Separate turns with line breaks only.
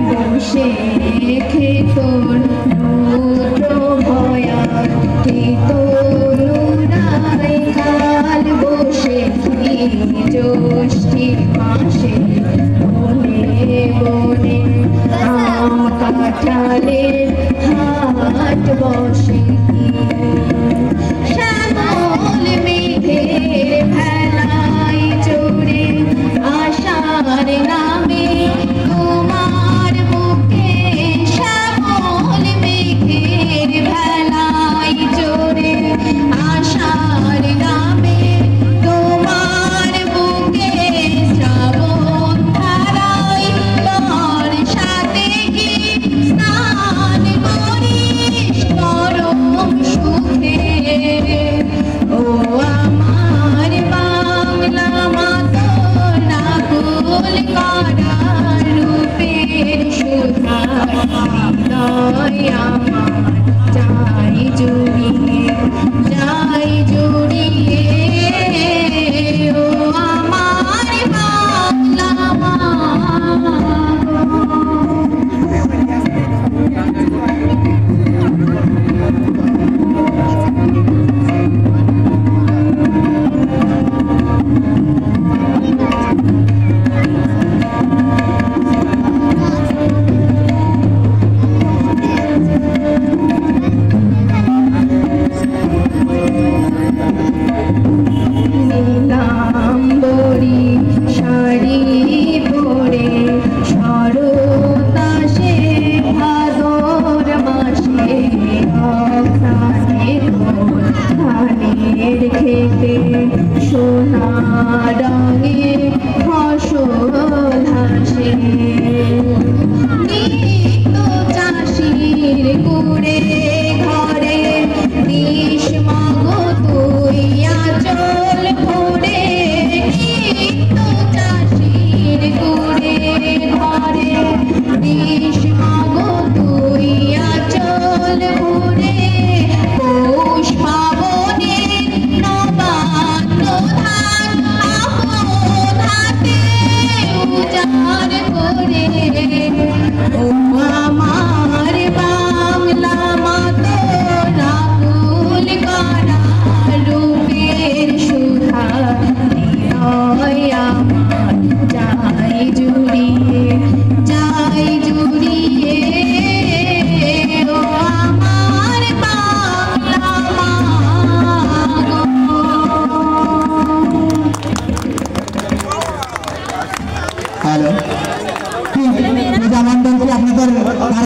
বসে খেতর রুদ্র ভয়া তরুণাই কাল বসে জ্যৈষ্ঠী মাসে বনে বনে আম কাঁঠালের হাট বসে শ্যামল মেঘের ভেলায় চড়ে আশার নামে তোমার বুকে শ্যামল মেঘের ভেলায় চড়ে আশার নামে তোমার বুকে শ্রাবণ ধারায় তোর সাথে গিয়ে স্নান করিস পরম সুখে। ও আমার বাংলা মাতো নাকুল করা রূপের সুধা হৃদয় আমার যাই জুড়িয়ে ও আমার বাংলা মা। নীলাম্বরী শাড়ি পরে শরতাসে ভাদর মাসে অঘ্রাণের ধানের খেতে সোনা রঙের ফসল হাসে নিত্য চাষির কুড়ে ঘরে গ্রীষ্মগ তুই আঁচল ভরে নিত্য চাষির কুড়ে ঘরে গ্রীষ্মগ তুই আঁচল ভরে পৌষ পাবনে নবান্ন ধান আপন হাতে উজাড় করে ও আমার বাংলা মাতো নাকুল করা রূপের সুধা হৃদয় আমার যাই জুড়িয়ে ও আমার বাংলা মা গো।
হ্যালো।